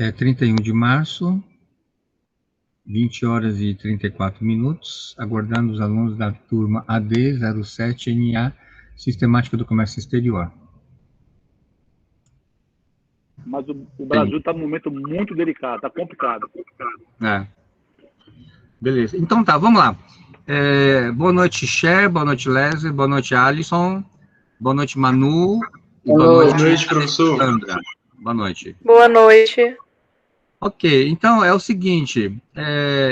É 31 de março, 20 horas e 34 minutos, aguardando os alunos da turma AD 07NA, Sistemática do Comércio Exterior. Mas o Brasil está num momento muito delicado, está complicado. Beleza. Então tá, vamos lá. Boa noite, Cher, boa noite, Leslie, boa noite, Alisson, boa noite, Manu, e boa noite, professor. Sandra. Boa noite. Boa noite. Ok, então é o seguinte,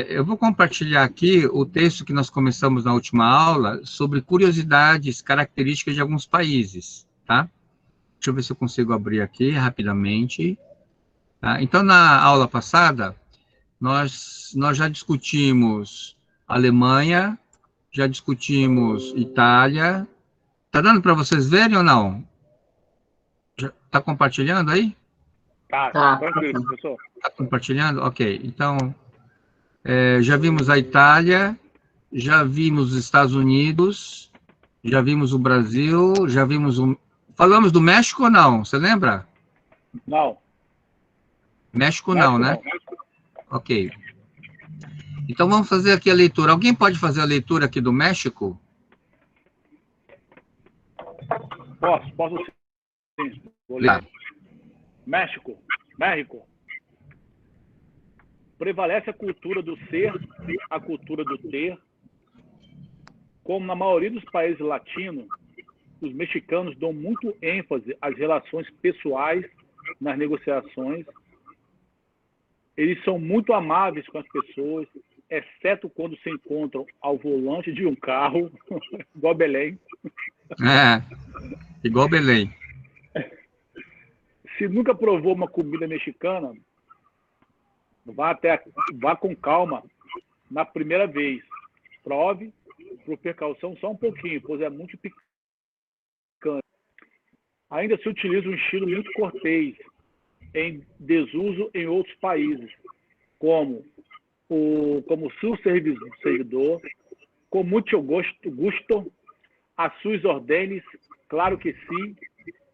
eu vou compartilhar aqui o texto que nós começamos na última aula sobre curiosidades, características de alguns países, tá? Deixa eu ver se eu consigo abrir aqui rapidamente. Tá? Então, na aula passada, nós já discutimos Alemanha, já discutimos Itália. Tá dando para vocês verem ou não? Tá compartilhando aí? Tá, tranquilo, professor. Tá compartilhando? Ok. Então, já vimos a Itália, já vimos os Estados Unidos, já vimos o Brasil, já vimos o... Falamos do México ou não? Você lembra? Não. México não, né? Ok. Então, vamos fazer aqui a leitura. Alguém pode fazer a leitura aqui do México? Posso sim. Vou ler. México. Prevalece a cultura do ser, a cultura do ter. Como na maioria dos países latinos, os mexicanos dão muito ênfase às relações pessoais nas negociações. Eles são muito amáveis com as pessoas, exceto quando se encontram ao volante de um carro, igual Belém. Igual Belém. Se nunca provou uma comida mexicana, vá com calma na primeira vez. Prove, por precaução, só um pouquinho, pois é muito picante. Ainda se utiliza um estilo muito cortês, em desuso em outros países, como seu servidor, com muito gusto, a suas ordens, claro que sim,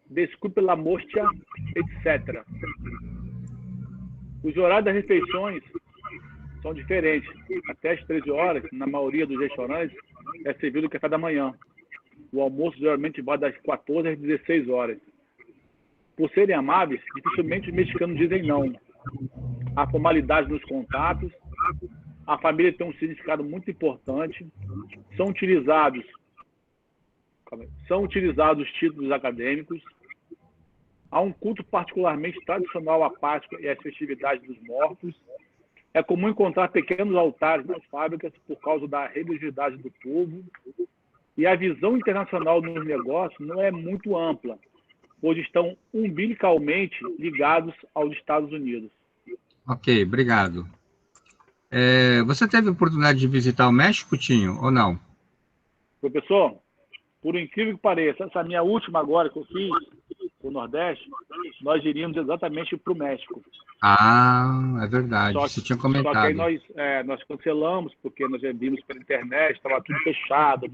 desculpe la molestia, etc. Os horários das refeições são diferentes. Até às 13 horas, na maioria dos restaurantes, é servido o café da manhã. O almoço geralmente vai das 14 às 16 horas. Por serem amáveis, dificilmente os mexicanos dizem não. A formalidade nos contatos, a família tem um significado muito importante, são utilizados os títulos acadêmicos, há um culto particularmente tradicional à Páscoa e às festividades dos mortos, é comum encontrar pequenos altares nas fábricas por causa da religiosidade do povo, e a visão internacional nos negócios não é muito ampla, pois estão umbilicalmente ligados aos Estados Unidos. Ok, obrigado. Você teve a oportunidade de visitar o México, Tinho, ou não? Professor, por incrível que pareça, essa minha última agora que eu fiz, o Nordeste, nós iríamos exatamente para o México. Ah, é verdade, você tinha comentado. Só que aí nós cancelamos, porque nós já vimos pela internet, estava tudo fechado,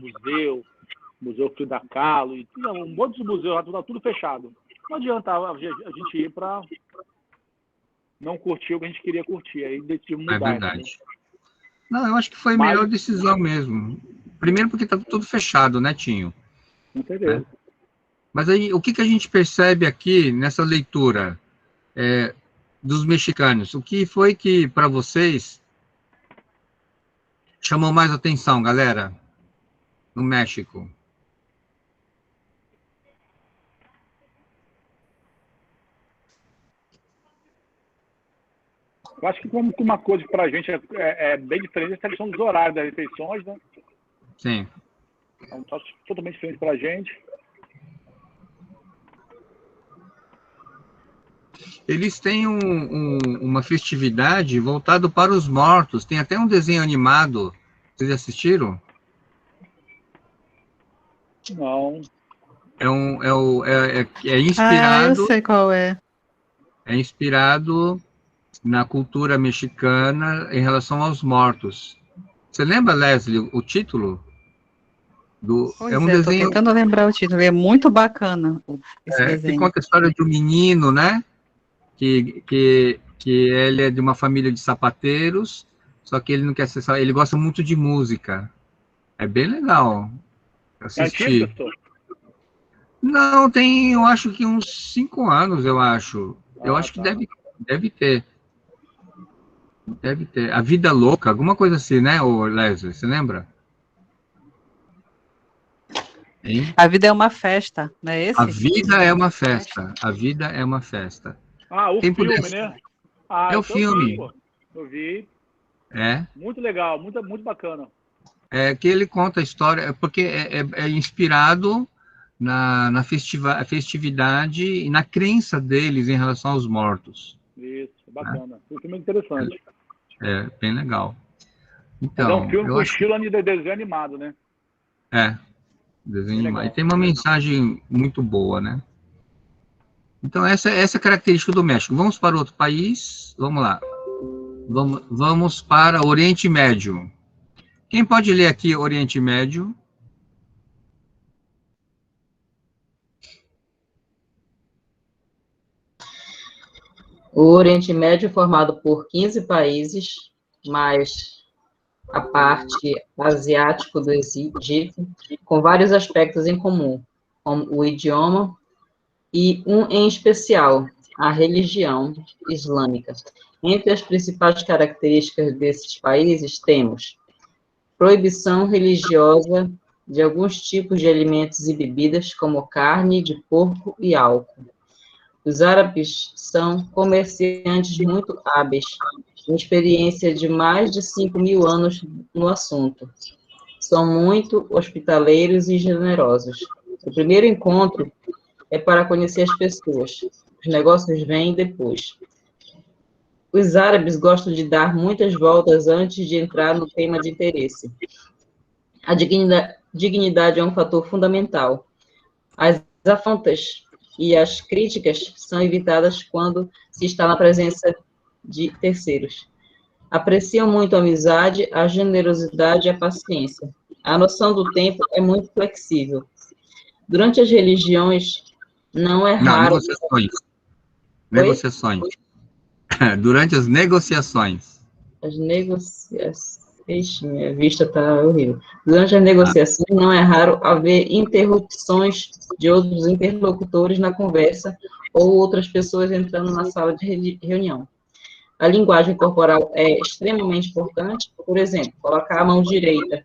Museu Frida Kahlo, e um monte de museus lá, estava tudo fechado. Não adiantava a gente ir para não curtir o que a gente queria curtir, aí decidimos mudar. É verdade. Né? Não, eu acho que foi a melhor decisão mesmo. Primeiro porque estava tudo fechado, né, Tinho? Com certeza. Mas aí, o que a gente percebe aqui nessa leitura dos mexicanos? O que foi que, para vocês, chamou mais atenção, galera, no México? Eu acho que uma coisa que para a gente é bem diferente é a questão dos horários das refeições, né? Sim. É um troço totalmente diferente para a gente. Eles têm uma festividade voltada para os mortos. Tem até um desenho animado. Vocês assistiram? Não. É inspirado... eu sei qual é. É inspirado na cultura mexicana em relação aos mortos. Você lembra, Leslie, o título? Pois tô tentando lembrar o título. É muito bacana esse desenho. Que conta a história de um menino, né? Que que ele é de uma família de sapateiros, só que ele não quer ser, ele gosta muito de música. É bem legal É antigo, assistir. professor? Não, tem, eu acho que uns 5 anos, eu acho. Eu Ah, acho que tá. deve ter. Deve ter. A Vida Louca, alguma coisa assim, né, ô Leslie? Você lembra? Hein? A vida é uma festa, não é A esse? vida é uma festa. A vida é uma festa. Ah, o Quem puder. filme, né? Ah, É o então eu vi, filme. pô. Eu vi. É. Muito legal, muito, muito bacana. É que ele conta a história, porque é inspirado na festividade e na crença deles em relação aos mortos. Isso, Né? bacana. O filme é interessante. É bem legal. Mas é um Então, filme eu com acho que estilo de desenho animado, né? é desenho Bem animado. E legal. tem uma mensagem muito boa, né? Então, essa é a característica do México. Vamos para outro país. Vamos lá. Vamos para Oriente Médio. Quem pode ler aqui Oriente Médio? O Oriente Médio é formado por 15 países, mais a parte asiático do Egito, com vários aspectos em comum, como o idioma e um em especial, a religião islâmica. Entre as principais características desses países temos proibição religiosa de alguns tipos de alimentos e bebidas, como carne de porco e álcool. Os árabes são comerciantes muito hábeis, com experiência de mais de 5.000 anos no assunto. São muito hospitaleiros e generosos. O primeiro encontro é para conhecer as pessoas. Os negócios vêm depois. Os árabes gostam de dar muitas voltas antes de entrar no tema de interesse. A dignidade é um fator fundamental. As afrontas e as críticas são evitadas quando se está na presença de terceiros. Apreciam muito a amizade, a generosidade e a paciência. A noção do tempo é muito flexível. Durante as religiões, não é Não, raro... negociações. Oi? Negociações. Durante as negociações. As negociações... Ixi, minha vista está horrível. Durante as Ah, negociações, não é raro haver interrupções de outros interlocutores na conversa ou outras pessoas entrando na sala de reunião. A linguagem corporal é extremamente importante. Por exemplo, colocar a mão direita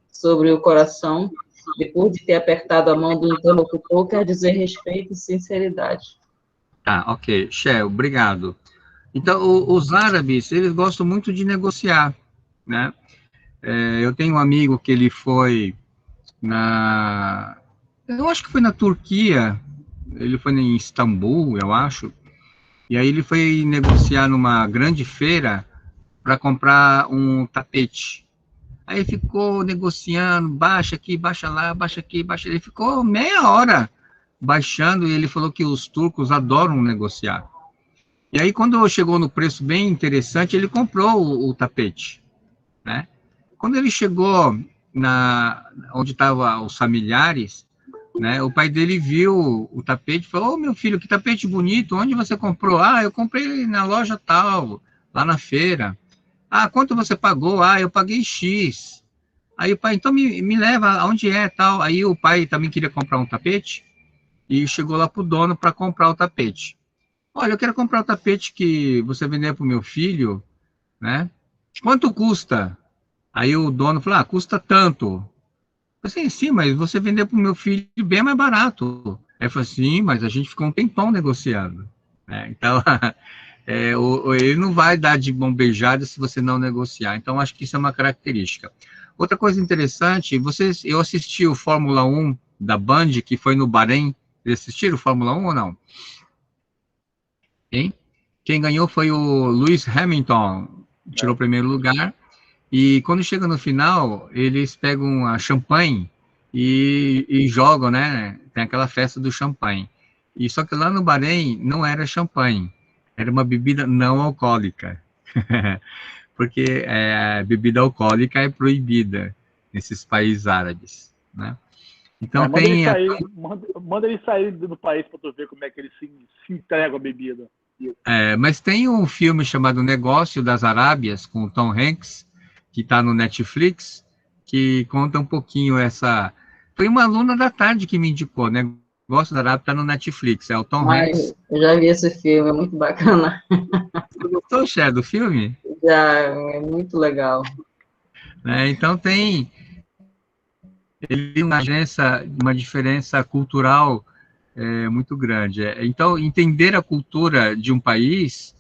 sobre o coração, depois de ter apertado a mão do interlocutor, quer dizer respeito e sinceridade. tá, ok. Shell, obrigado. Então, os árabes, eles gostam muito de negociar, né? Eu tenho um amigo que ele foi eu acho que foi na Turquia, ele foi em Istambul, eu acho, e aí ele foi negociar numa grande feira para comprar um tapete. Aí ficou negociando, baixa aqui, baixa lá, baixa aqui, baixa. Ele ficou meia hora baixando e ele falou que os turcos adoram negociar. E aí, quando chegou no preço bem interessante, ele comprou o tapete, né? Quando ele chegou onde estavam os familiares, né? O pai dele viu o tapete e falou: "Ô, meu filho, que tapete bonito! Onde você comprou?" "Ah, eu comprei na loja tal, lá na feira." "Ah, quanto você pagou?" "Ah, eu paguei X." Aí o pai, então me leva aonde é tal. Aí o pai também queria comprar um tapete e chegou lá pro dono para comprar o tapete. "Olha, eu quero comprar o tapete que você vendeu pro meu filho, né? Quanto custa?" Aí o dono falou: "Ah, custa tanto." Eu falei: "Sim, mas você vendeu pro meu filho bem mais barato." Aí eu falei: "Sim, mas a gente ficou um tempão negociando." Né? Então, ele não vai dar de mão beijada se você não negociar. Então, acho que isso é uma característica. Outra coisa interessante, eu assisti o Fórmula 1 da Band, que foi no Bahrein. Vocês assistiram o Fórmula 1 ou não? Hein? Quem ganhou foi o Lewis Hamilton, tirou o primeiro lugar. E quando chega no final, eles pegam a champanhe e jogam, né? Tem aquela festa do champanhe. E só que lá no Bahrein não era champanhe, era uma bebida não alcoólica. Porque bebida alcoólica é proibida nesses países árabes, né? Então Manda ele sair do país para tu ver como é que ele se entrega a bebida. Mas tem um filme chamado Negócio das Arábias, com o Tom Hanks, que está no Netflix, que conta um pouquinho essa... Foi uma aluna da tarde que me indicou, né? Negócio da Arábia está no Netflix, é o Tom Hanks. Eu já vi esse filme, é muito bacana. Você gostou, Cher, do filme? Já, é muito legal. Então ele tem uma diferença cultural muito grande. Então, entender a cultura de um país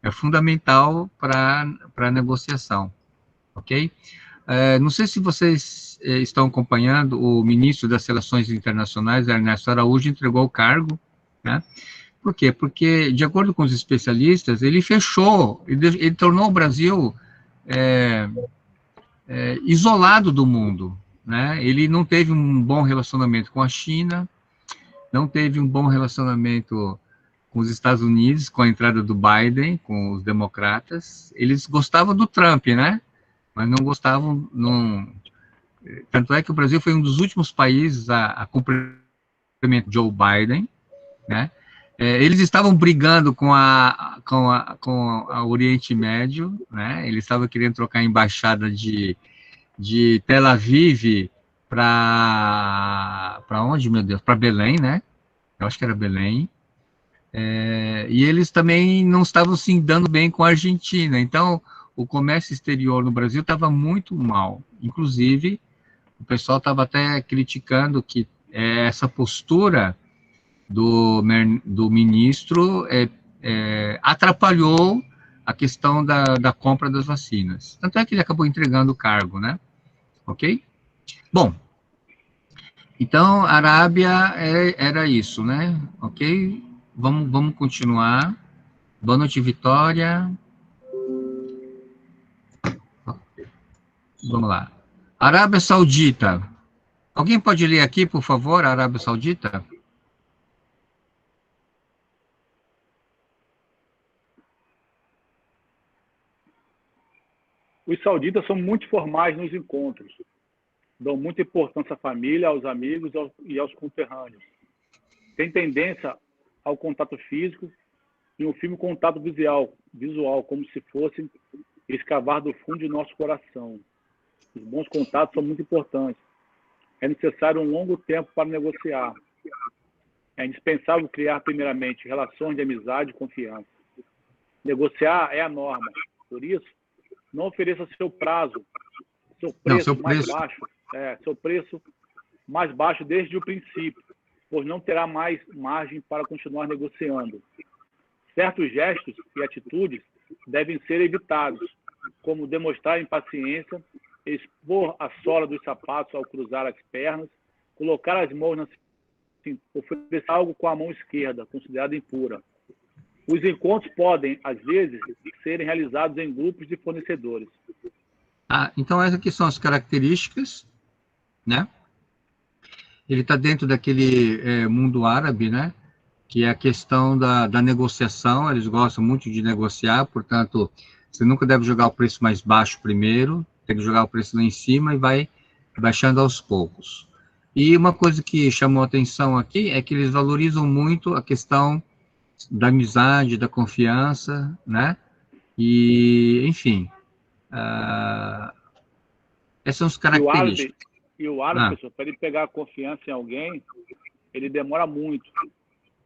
é fundamental para a negociação, ok? Não sei se vocês estão acompanhando, o ministro das Relações Internacionais, Ernesto Araújo, entregou o cargo, né? Por quê? Porque, de acordo com os especialistas, ele ele tornou o Brasil isolado do mundo, né? Ele não teve um bom relacionamento com a China, não teve um bom relacionamento com os Estados Unidos, com a entrada do Biden, com os democratas. Eles gostavam do Trump, né? Mas não gostavam... Tanto é que o Brasil foi um dos últimos países a cumprimentar Joe Biden, né? Eles estavam brigando com o Oriente Médio, né? Eles estavam querendo trocar a embaixada de Tel Aviv para onde, meu Deus? Para Belém, né? Eu acho que era Belém. E eles também não estavam se dando bem com a Argentina. Então, o comércio exterior no Brasil estava muito mal. Inclusive, o pessoal estava até criticando que essa postura do ministro atrapalhou a questão da compra das vacinas. Tanto é que ele acabou entregando o cargo, né? Ok? Bom, então, a Arábia era isso, né? Ok? Vamos continuar. Boa noite, Vitória. Vamos lá. Arábia Saudita. Alguém pode ler aqui, por favor, a Arábia Saudita? Os sauditas são muito formais nos encontros. Dão muita importância à família, aos amigos e aos conterrâneos. Tem tendência ao contato físico e um firme contato visual, como se fosse escavar do fundo de nosso coração. Os bons contatos são muito importantes. É necessário um longo tempo para negociar. É indispensável criar, primeiramente, relações de amizade e confiança. Negociar é a norma. Por isso, não ofereça seu preço mais baixo desde o princípio, pois não terá mais margem para continuar negociando. Certos gestos e atitudes devem ser evitados, como demonstrar impaciência, expor a sola dos sapatos ao cruzar as pernas, colocar as mãos na cintura, oferecer algo com a mão esquerda, considerada impura. Os encontros podem, às vezes, serem realizados em grupos de fornecedores. Então, essas aqui são as características, né? Ele está dentro daquele mundo árabe, né? Que é a questão da negociação. Eles gostam muito de negociar, portanto, você nunca deve jogar o preço mais baixo primeiro, tem que jogar o preço lá em cima e vai baixando aos poucos. E uma coisa que chamou a atenção aqui é que eles valorizam muito a questão da amizade, da confiança, né? E, enfim, essas são as características. E o árabe, pessoal, para ele pegar confiança em alguém, ele demora muito.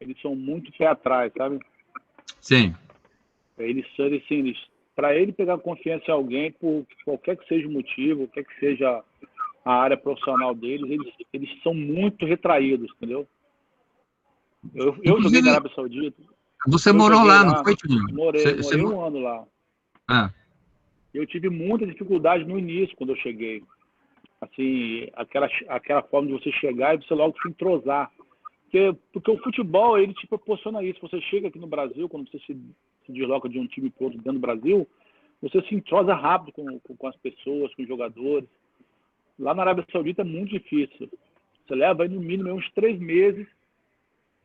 Eles são muito pé atrás, sabe? Sim. Para ele pegar confiança em alguém, por qualquer que seja o motivo, qualquer que seja a área profissional deles, eles são muito retraídos, entendeu? Eu joguei na Arábia Saudita. Você morou lá, não foi, Tininho? Morei um ano lá. Eu tive muita dificuldade no início, quando eu cheguei. Assim, aquela forma de você chegar e você logo se entrosar. Porque o futebol, ele te proporciona isso. Você chega aqui no Brasil, quando você se desloca de um time para outro dentro do Brasil, você se entrosa rápido com as pessoas, com os jogadores. Lá na Arábia Saudita é muito difícil. Você leva aí no mínimo uns 3 meses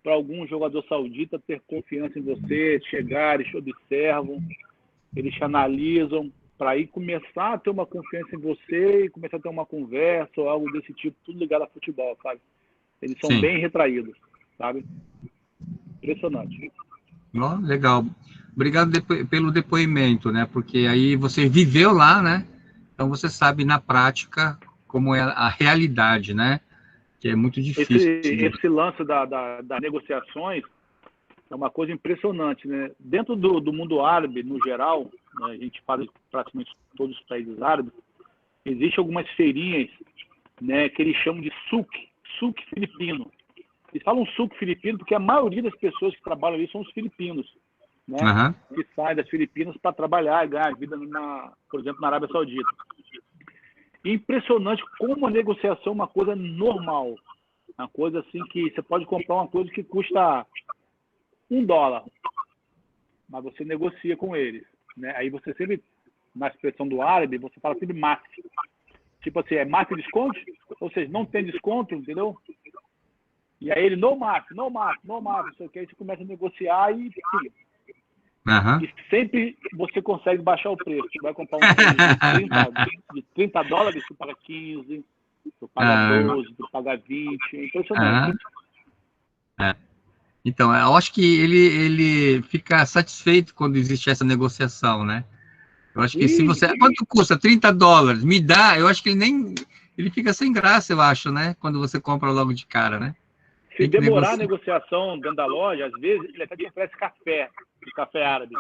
para algum jogador saudita ter confiança em você, chegar, eles te observam, eles te analisam, para aí começar a ter uma confiança em você e começar a ter uma conversa ou algo desse tipo, tudo ligado a futebol, sabe? Eles são bem retraídos, sabe? Impressionante. Ó, legal. Obrigado pelo depoimento, né? Porque aí você viveu lá, né? Então você sabe na prática como é a realidade, né? Que é muito difícil. Esse lance das negociações é uma coisa impressionante, né? Dentro do mundo árabe, no geral, né, a gente fala de praticamente todos os países árabes, existem algumas feirinhas, né, que eles chamam de souk filipino. Eles falam souk filipino porque a maioria das pessoas que trabalham ali são os filipinos, né? Uhum. Que saem das Filipinas para trabalhar e ganhar vida, por exemplo, na Arábia Saudita. E impressionante como a negociação é uma coisa normal. Uma coisa assim que você pode comprar uma coisa que custa $1, mas você negocia com eles, né? Aí você sempre, na expressão do árabe, você fala sempre mate. Tipo assim, é mate desconto? Ou seja, não tem desconto, entendeu? E aí ele, não mate, não sei o que, aí você começa a negociar e sim. Uhum. E sempre você consegue baixar o preço. Você vai comprar um tênis de $30, você paga 15, você paga 12, você paga 20, é impressionante. Então, eu acho que ele fica satisfeito quando existe essa negociação, né? Eu acho que se você... Quanto custa? $30, me dá, eu acho que ele fica sem graça, eu acho, né? Quando você compra logo de cara, né? Se demorar a negociação dentro da loja, às vezes ele até te oferece café, de café árabe.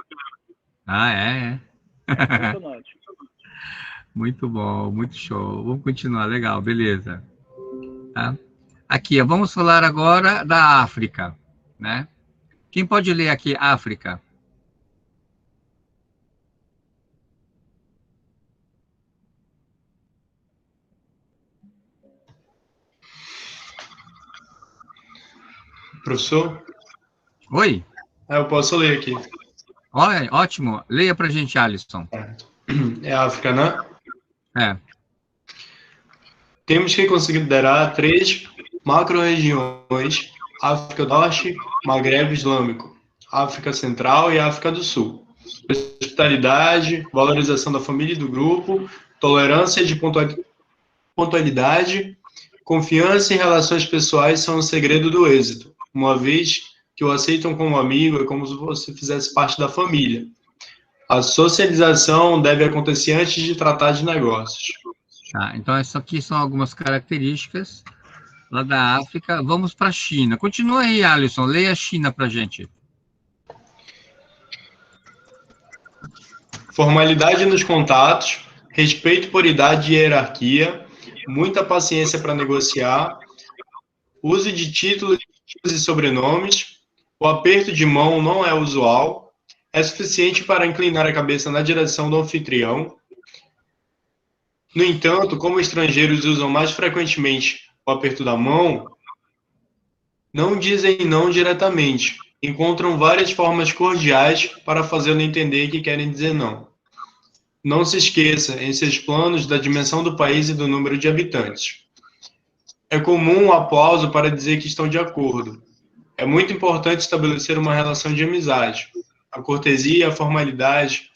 É. É impressionante. Muito bom, muito show. Vamos continuar, legal, beleza. Tá? Aqui, ó, vamos falar agora da África, né? Quem pode ler aqui África? Professor? Oi? Eu posso ler aqui. Olha, ótimo. Leia pra gente, Alisson. É África, né? É. Temos que considerar 3 macro-regiões: África do Norte, Magrebe Islâmico, África Central e África do Sul. Hospitalidade, valorização da família e do grupo, tolerância de pontualidade, confiança e relações pessoais são o segredo do êxito, uma vez que o aceitam como amigo, é como se você fizesse parte da família. A socialização deve acontecer antes de tratar de negócios. Tá, então, essas aqui são algumas características lá da África. Vamos para a China. Continua aí, Alisson. Leia a China para a gente. Formalidade nos contatos, respeito por idade e hierarquia, muita paciência para negociar, uso de títulos e sobrenomes, o aperto de mão não é usual, é suficiente para inclinar a cabeça na direção do anfitrião. No entanto, como estrangeiros usam mais frequentemente o aperto da mão, não dizem não diretamente, encontram várias formas cordiais para fazê-lo entender que querem dizer não. Não se esqueça, em seus planos, da dimensão do país e do número de habitantes. É comum o aplauso para dizer que estão de acordo. É muito importante estabelecer uma relação de amizade. A cortesia e a formalidade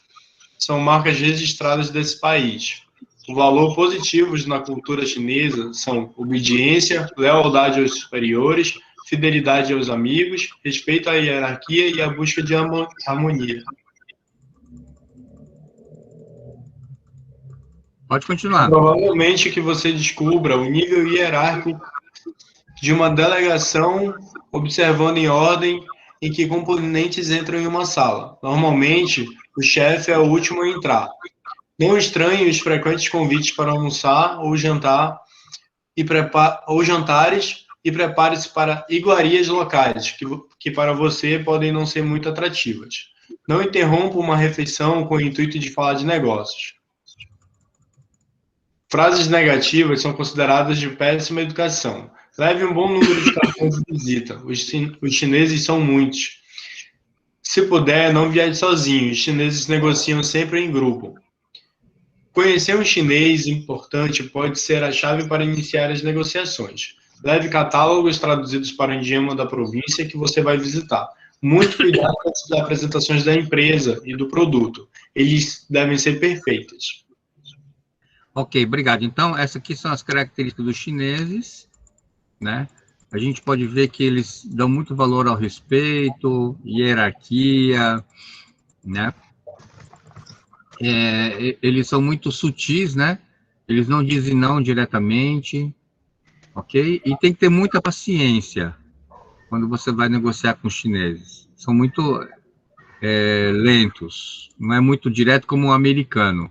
são marcas registradas desse país. O valor positivos na cultura chinesa são obediência, lealdade aos superiores, fidelidade aos amigos, respeito à hierarquia e a busca de harmonia. Pode continuar. Provavelmente que você descubra o nível hierárquico de uma delegação observando em ordem em que componentes entram em uma sala. Normalmente, o chefe é o último a entrar. Não estranhe os frequentes convites para almoçar ou jantar ou jantares e prepare-se para iguarias locais, que para você podem não ser muito atrativas. Não interrompa uma refeição com o intuito de falar de negócios. Frases negativas são consideradas de péssima educação. Leve um bom número de cartões de visita. Os chineses são muitos. Se puder, não viaje sozinho. Os chineses negociam sempre em grupo. Conhecer um chinês importante pode ser a chave para iniciar as negociações. Leve catálogos traduzidos para o idioma da província que você vai visitar. Muito cuidado com as apresentações da empresa e do produto. Eles devem ser perfeitos. Ok, obrigado. Então, essas aqui são as características dos chineses, né? a gente pode ver que eles dão muito valor ao respeito, hierarquia, né? Eles são muito sutis, né? Eles não dizem não diretamente, ok? E tem que ter muita paciência quando você vai negociar com os chineses. São muito lentos, não é muito direto como o americano.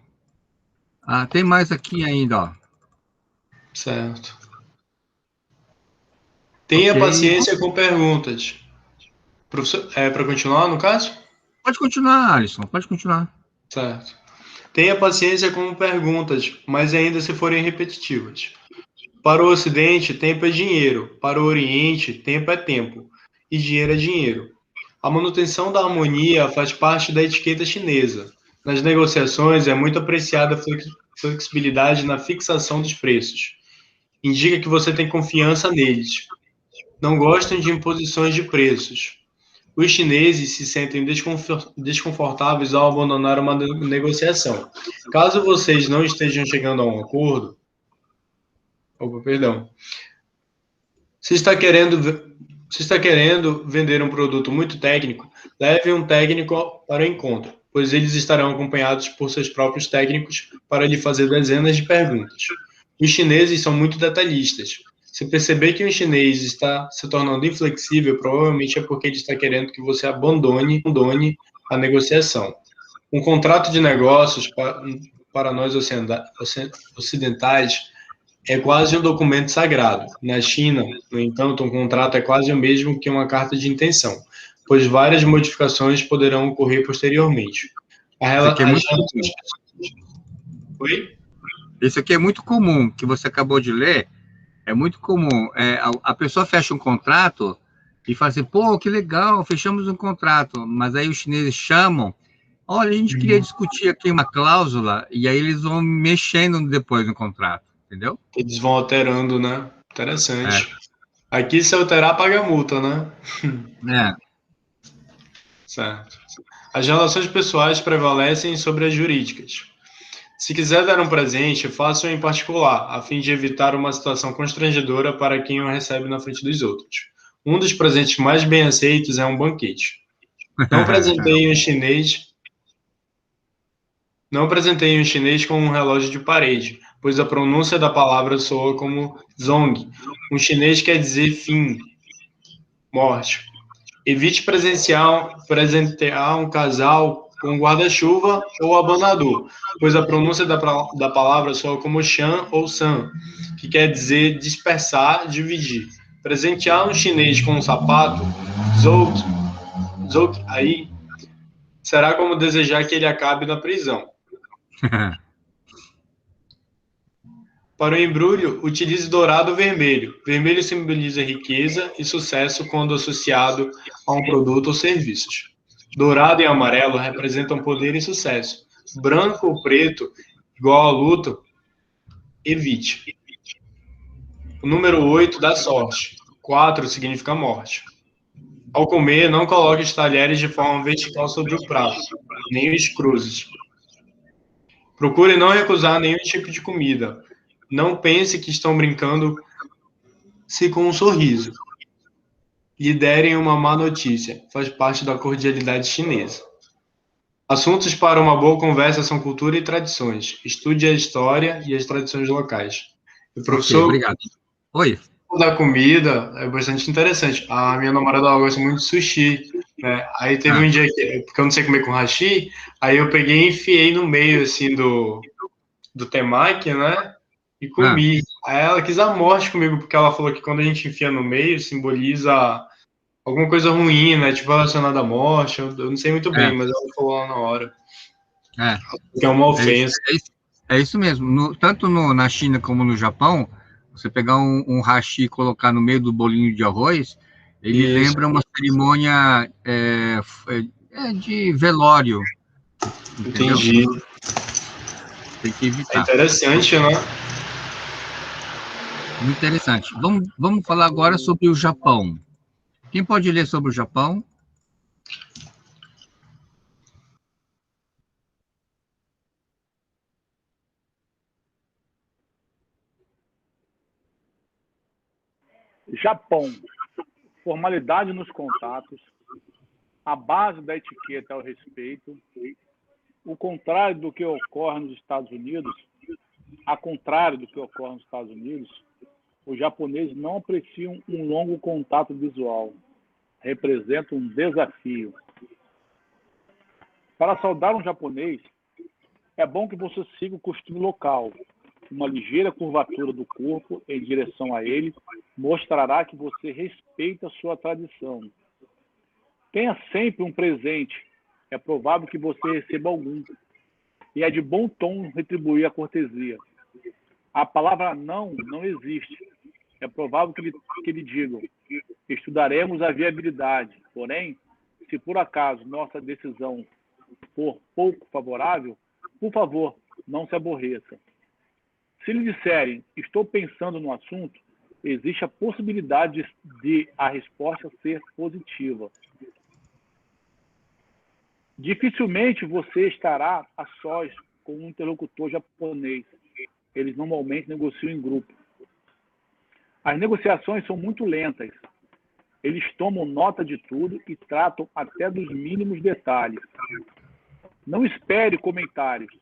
Ah, tem mais aqui ainda, ó. Certo. Tenha Ok. paciência com perguntas. Professor, para continuar, no caso? Pode continuar, Alisson, pode continuar. Certo. Tenha paciência com perguntas, mas ainda se forem repetitivas. Para o Ocidente, tempo é dinheiro. Para o Oriente, tempo é tempo. E dinheiro é dinheiro. A manutenção da harmonia faz parte da etiqueta chinesa. Nas negociações, é muito apreciada a flexibilidade na fixação dos preços. Indica que você tem confiança neles. Não gostam de imposições de preços. Os chineses se sentem desconfortáveis ao abandonar uma negociação. Caso vocês não estejam chegando a um acordo, opa, perdão, se está querendo vender um produto muito técnico, leve um técnico para o encontro, pois eles estarão acompanhados por seus próprios técnicos para lhe fazer dezenas de perguntas. Os chineses são muito detalhistas. Se perceber que um chinês está se tornando inflexível, provavelmente é porque ele está querendo que você abandone a negociação. Um contrato de negócios, para nós ocidentais, é quase um documento sagrado. Na China, no entanto, um contrato é quase o mesmo que uma carta de intenção, pois várias modificações poderão ocorrer posteriormente. Isso aqui é muito Oi? Isso aqui é muito comum, que você acabou de ler, é muito comum. A pessoa fecha um contrato e fala assim, pô, que legal, fechamos um contrato, mas aí os chineses chamam, olha, a gente queria discutir aqui uma cláusula, e aí eles vão mexendo depois no contrato, entendeu? Eles vão alterando, né? É, Interessante. Aqui, se alterar, paga multa, né? é. Certo. As relações pessoais prevalecem sobre as jurídicas. Se quiser dar um presente, faça-o em particular, a fim de evitar uma situação constrangedora para quem o recebe na frente dos outros. Um dos presentes mais bem aceitos é um banquete. Não presenteie um chinês, não presenteie um chinês com um relógio de parede, pois a pronúncia da palavra soa como zong. Um chinês quer dizer fim, morte. Evite presentear um casal com guarda-chuva ou abanador, pois a pronúncia da palavra soa como chan ou san, que quer dizer dispersar, dividir. Presentear um chinês com um sapato, zouk, aí, será como desejar que ele acabe na prisão. Para o embrulho, utilize dourado ou vermelho. Vermelho simboliza riqueza e sucesso quando associado a um produto ou serviços. Dourado e amarelo representam poder e sucesso. Branco ou preto, igual a luta, evite. O número 8 dá sorte. 4 significa morte. Ao comer, não coloque os talheres de forma vertical sobre o prato, nem os cruzes. Procure não recusar nenhum tipo de comida. Não pense que estão brincando-se com um sorriso. Lhe derem uma má notícia. Faz parte da cordialidade chinesa. Assuntos para uma boa conversa são cultura e tradições. Estude a história e as tradições locais. O Ok, professor obrigado. Oi. da comida é bastante interessante. A minha namorada ela gosta muito de sushi, né? Aí teve um dia que, porque eu não sei comer com hashi, aí eu peguei e enfiei no meio assim do temaki, né? E comi. Aí ela quis a morte comigo, porque ela falou que quando a gente enfia no meio, simboliza alguma coisa ruim, né? Tipo relacionada à morte. Eu não sei muito bem, mas ela falou lá na hora. É, Que é uma é isso, ofensa. é isso mesmo. Tanto na China como no Japão, você pegar um hashi e colocar no meio do bolinho de arroz, ele Isso. lembra uma cerimônia de velório, entendeu? Entendi. Tem que É evitar. interessante, né? Muito interessante. Vamos falar agora sobre o Japão. Quem pode ler sobre o Japão? Japão, formalidade nos contatos, a base da etiqueta é o respeito, o contrário do que ocorre nos Estados Unidos, a contrário do que ocorre nos Estados Unidos, os japoneses não apreciam um longo contato visual, representa um desafio. Para saudar um japonês, é bom que você siga o costume local. Uma ligeira curvatura do corpo em direção a ele mostrará que você respeita a sua tradição. Tenha sempre um presente. É provável que você receba algum. E é de bom tom retribuir a cortesia. A palavra não existe. É provável que lhe digam: estudaremos a viabilidade. Porém, se por acaso nossa decisão for pouco favorável, por favor, não se aborreça. Se lhe disserem, estou pensando no assunto, existe a possibilidade de a resposta ser positiva. Dificilmente você estará a sós com um interlocutor japonês. Eles normalmente negociam em grupo. As negociações são muito lentas. Eles tomam nota de tudo e tratam até dos mínimos detalhes. Não espere comentários.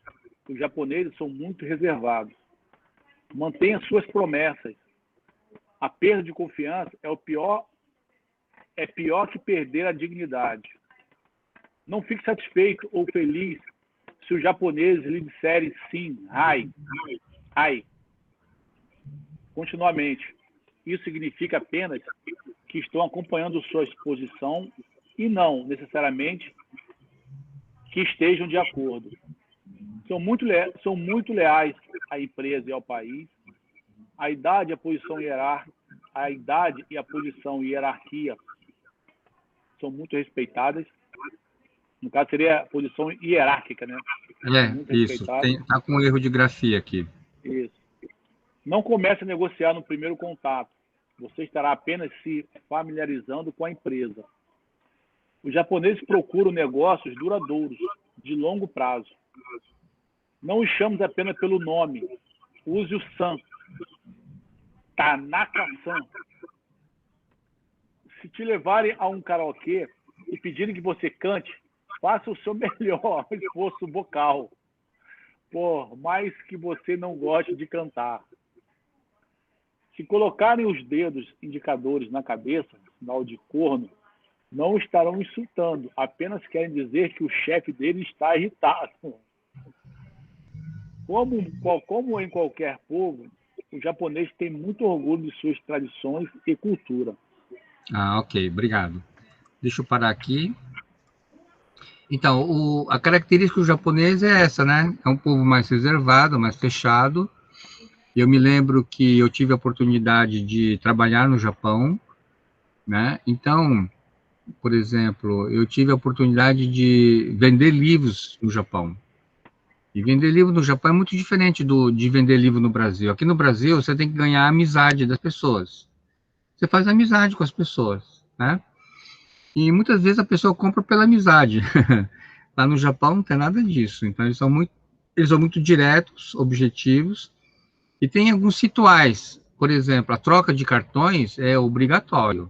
Os japoneses são muito reservados. Mantenha suas promessas. A perda de confiança é pior que perder a dignidade. Não fique satisfeito ou feliz se os japoneses lhe disserem sim, ai, continuamente. Isso significa apenas que estão acompanhando sua exposição e não necessariamente que estejam de acordo. São muito leais à empresa e ao país. A idade e a posição hierarquia são muito respeitadas. No caso, seria a posição hierárquica, né? Isso. Está com um erro de grafia aqui. Isso. Não comece a negociar no primeiro contato. Você estará apenas se familiarizando com a empresa. Os japoneses procuram negócios duradouros, de longo prazo. Não os chamos apenas pelo nome. Use o san. Tanaka-san. Se te levarem a um karaokê e pedirem que você cante, faça o seu melhor esforço vocal, por mais que você não goste de cantar. Se colocarem os dedos indicadores na cabeça, sinal de corno, não estarão insultando, apenas querem dizer que o chefe dele está irritado. Como em qualquer povo, o japonês tem muito orgulho de suas tradições e cultura. Ok, obrigado. Deixa eu parar aqui. Então, a característica do japonês é essa, né? É um povo mais reservado, mais fechado. Eu me lembro que eu tive a oportunidade de trabalhar no Japão, né? Então, por exemplo, eu tive a oportunidade de vender livros no Japão. E vender livro no Japão é muito diferente de vender livro no Brasil. Aqui no Brasil, você tem que ganhar a amizade das pessoas. Você faz amizade com as pessoas, né? E muitas vezes a pessoa compra pela amizade. Lá no Japão não tem nada disso. Então, eles são muito diretos, objetivos, e tem alguns rituais. Por exemplo, a troca de cartões é obrigatório.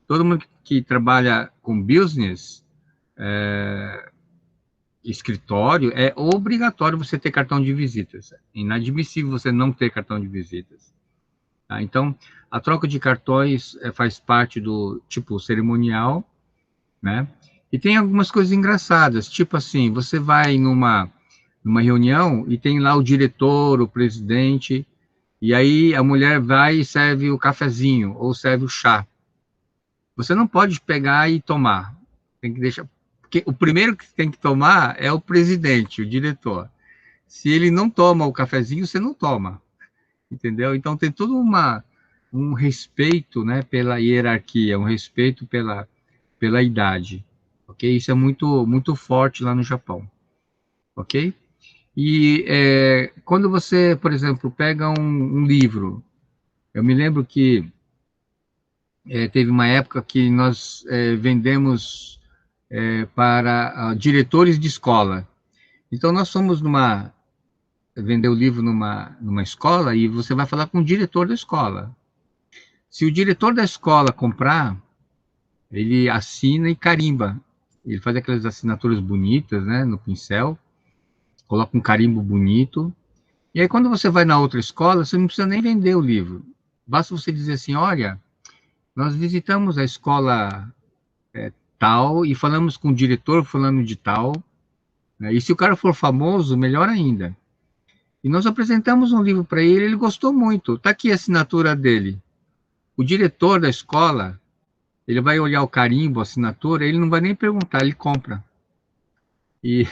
Todo mundo que trabalha com business, escritório, é obrigatório você ter cartão de visitas. É inadmissível você não ter cartão de visitas. Tá? Então, a troca de cartões faz parte do tipo cerimonial, né? E tem algumas coisas engraçadas, tipo assim, você vai numa reunião e tem lá o diretor, o presidente, e aí a mulher vai e serve o cafezinho ou serve o chá. Você não pode pegar e tomar. Tem que deixar, porque o primeiro que tem que tomar é o presidente, o diretor. Se ele não toma o cafezinho, você não toma. Entendeu? Então tem todo um respeito, né, pela hierarquia, um respeito pela idade. Ok? Isso é muito forte lá no Japão. Ok? E quando você, por exemplo, pega um livro, eu me lembro que teve uma época que nós vendemos para diretores de escola. Então, nós fomos vender o livro numa escola e você vai falar com o diretor da escola. Se o diretor da escola comprar, ele assina e carimba. Ele faz aquelas assinaturas bonitas, né, no pincel, coloca um carimbo bonito. E aí, quando você vai na outra escola, você não precisa nem vender o livro. Basta você dizer assim, olha, nós visitamos a escola tal e falamos com o diretor falando de tal, né? E se o cara for famoso, melhor ainda. E nós apresentamos um livro para ele, ele gostou muito. Está aqui a assinatura dele. O diretor da escola, ele vai olhar o carimbo, a assinatura, ele não vai nem perguntar, ele compra. E,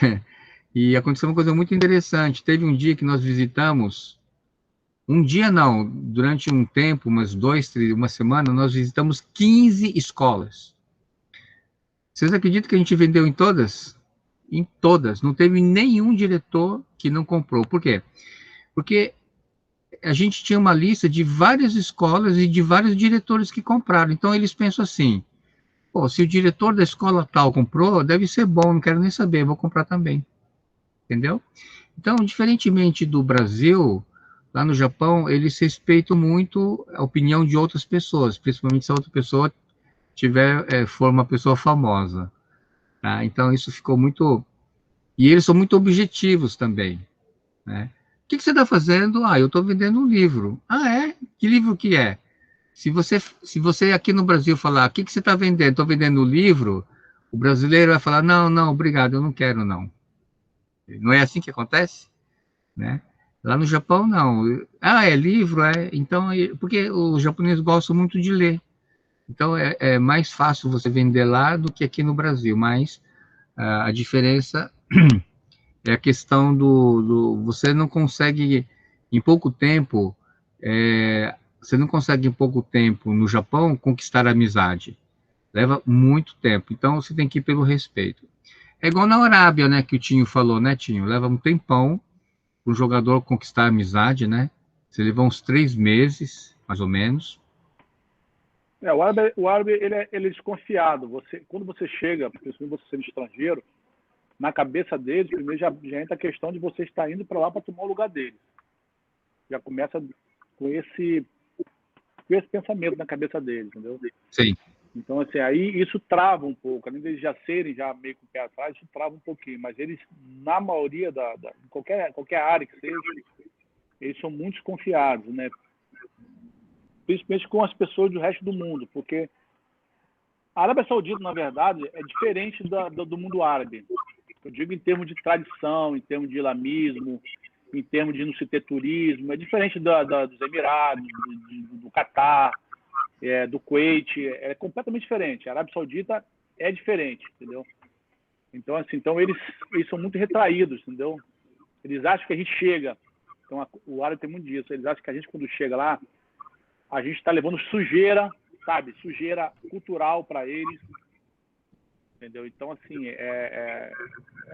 e aconteceu uma coisa muito interessante. Teve um dia que nós visitamos, um dia não, durante um tempo, umas 2, 3, uma semana, nós visitamos 15 escolas. Vocês acreditam que a gente vendeu em todas? Em todas. Não teve nenhum diretor que não comprou. Por quê? Porque a gente tinha uma lista de várias escolas e de vários diretores que compraram. Então, eles pensam assim, pô, se o diretor da escola tal comprou, deve ser bom, não quero nem saber, vou comprar também. Entendeu? Então, diferentemente do Brasil, lá no Japão, eles respeitam muito a opinião de outras pessoas, principalmente se a outra pessoa for uma pessoa famosa. Tá? Então, isso ficou muito... E eles são muito objetivos também, né? O que você está fazendo? Ah, eu estou vendendo um livro. Ah, é? Que livro que é? Se você aqui no Brasil falar, o que você está vendendo? Estou vendendo um livro, o brasileiro vai falar, não, não, obrigado, eu não quero, não. Não é assim que acontece? Né? Lá no Japão, não. Ah, é livro? É. Então, porque os japoneses gostam muito de ler. Então, é mais fácil você vender lá do que aqui no Brasil, mas a diferença é a questão você não consegue, em pouco tempo, no Japão, conquistar a amizade. Leva muito tempo, então você tem que ir pelo respeito. É igual na Arábia, né, que o Tinho falou, né, Tinho? Leva um tempão para o jogador conquistar a amizade, né? Você leva uns 3 meses, mais ou menos. O árabe ele é desconfiado. Quando você chega, principalmente você sendo estrangeiro, na cabeça deles, primeiro já entra a questão de você estar indo para lá para tomar o lugar deles. Já começa com esse pensamento na cabeça deles, entendeu? Sim. Então, assim, aí isso trava um pouco. Além deles já serem meio com o pé atrás, isso trava um pouquinho. Mas eles, na maioria, qualquer área que seja, eles são muito desconfiados, né? Principalmente com as pessoas do resto do mundo, porque a Arábia Saudita, na verdade, é diferente do mundo árabe. Eu digo em termos de tradição, em termos de islamismo, em termos de não se ter turismo, é diferente dos Emirados, do Catar, do Kuwait, é completamente diferente. A Arábia Saudita é diferente, entendeu? Então, assim, eles são muito retraídos, entendeu? Eles acham que a gente chega, então o árabe tem muito disso, eles acham que a gente, quando chega lá, a gente está levando sujeira, sabe? Sujeira cultural para eles, entendeu? Então, assim, é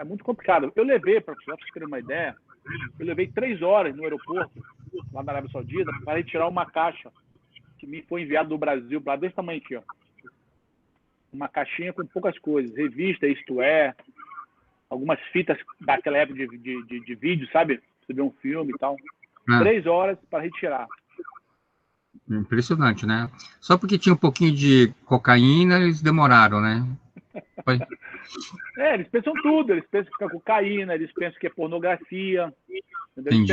muito complicado. Eu levei, para vocês terem uma ideia, 3 horas no aeroporto, lá na Arábia Saudita, para retirar uma caixa que me foi enviada do Brasil, para desse tamanho aqui, ó. Uma caixinha com poucas coisas, revista, isto é, algumas fitas daquela época de vídeo, sabe? Você vê um filme e tal. 3 horas para retirar. Impressionante, né? Só porque tinha um pouquinho de cocaína, eles demoraram, né? Foi. Eles pensam tudo, eles pensam que é cocaína, eles pensam que é pornografia. Eles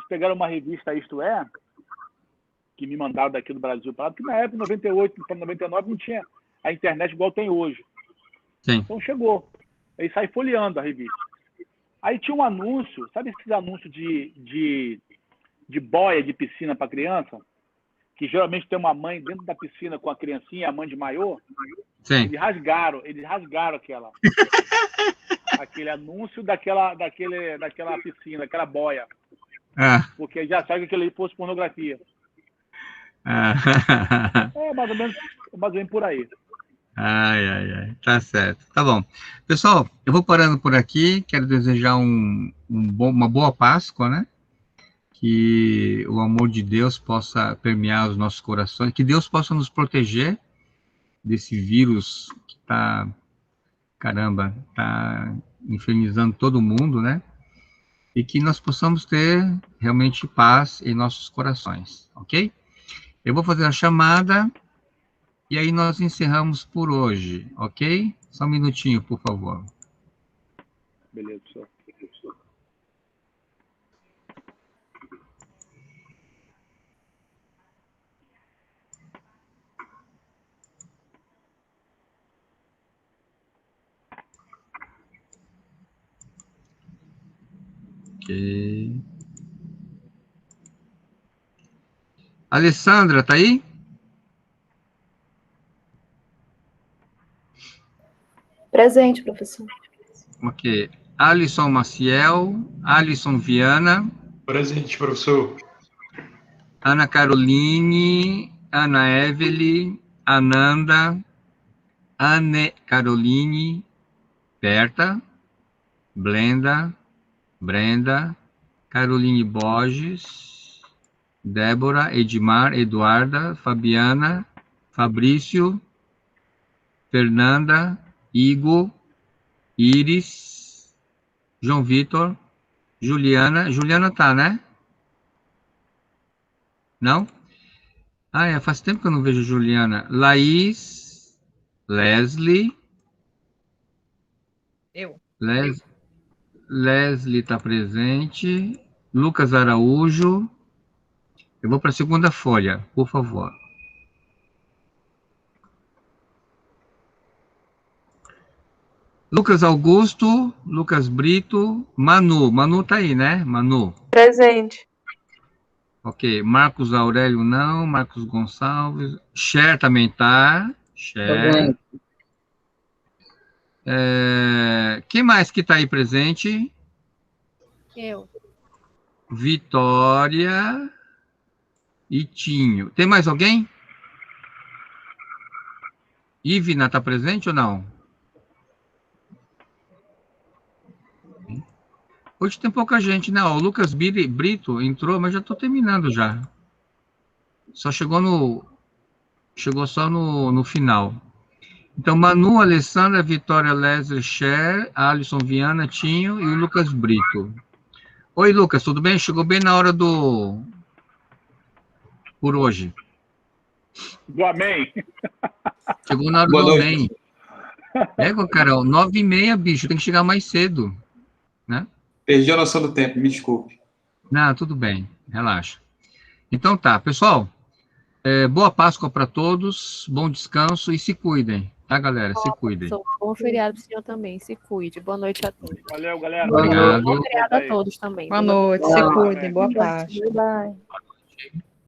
pegaram uma revista, isto é, que me mandaram daqui do Brasil para lá, porque na época, 98 para 99, não tinha a internet igual tem hoje. Sim. Então chegou. Aí sai folheando a revista. Aí tinha um anúncio, sabe esses anúncios de boia de piscina para criança? Que geralmente tem uma mãe dentro da piscina com a criancinha, a mãe de maiô. Sim. Eles rasgaram aquele anúncio daquela piscina, daquela boia. Porque já sabe que aquilo ali fosse pornografia. Mais ou menos por aí. Ai. Tá certo. Tá bom. Pessoal, eu vou parando por aqui. Quero desejar uma boa Páscoa, né? Que o amor de Deus possa permear os nossos corações, que Deus possa nos proteger desse vírus que tá infernizando todo mundo, né? E que nós possamos ter realmente paz em nossos corações, ok? Eu vou fazer a chamada e aí nós encerramos por hoje, ok? Só um minutinho, por favor. Beleza, professor. Ok. Alessandra, tá aí? Presente, professor. Ok. Alisson Maciel, Alisson Viana, Presente, professor. Ana Caroline, Ana Evelyn, Ananda, Anne Caroline, Berta, Brenda, Caroline Borges, Débora, Edmar, Eduarda, Fabiana, Fabrício, Fernanda, Igor, Iris, João Vitor, Juliana. Juliana tá, né? Não? Ah, faz tempo que eu não vejo Juliana. Laís, Leslie. Eu. Leslie está presente. Lucas Araújo. Eu vou para a segunda folha, por favor. Lucas Augusto, Lucas Brito, Manu. Manu tá aí, né? Manu. Presente. Ok. Marcos Aurélio não. Marcos Gonçalves. Cher também tá. Cher. Quem mais que tá aí presente? Eu. Vitória e Tinho. Tem mais alguém? Ivna está presente ou não? Hoje tem pouca gente, né? O Lucas Brito entrou, mas já estou terminando já. Só chegou só no final. Então, Manu, Alessandra, Vitória, Leslie, Cher, Alisson Viana, Tinho e o Lucas Brito. Oi, Lucas, tudo bem? Chegou bem na hora por hoje. Do amém. Chegou na hora do amém. Carol, 9h30, bicho, tem que chegar mais cedo, né? Perdi a noção do tempo, me desculpe. Não, tudo bem, relaxa. Então tá, pessoal, boa Páscoa para todos, bom descanso e se cuidem, tá, galera? Se cuidem. Bom feriado pro senhor também, se cuide. Boa noite a todos. Valeu, galera. Obrigado. Bom feriado a todos também. Boa noite, se cuidem, boa Páscoa. Bye.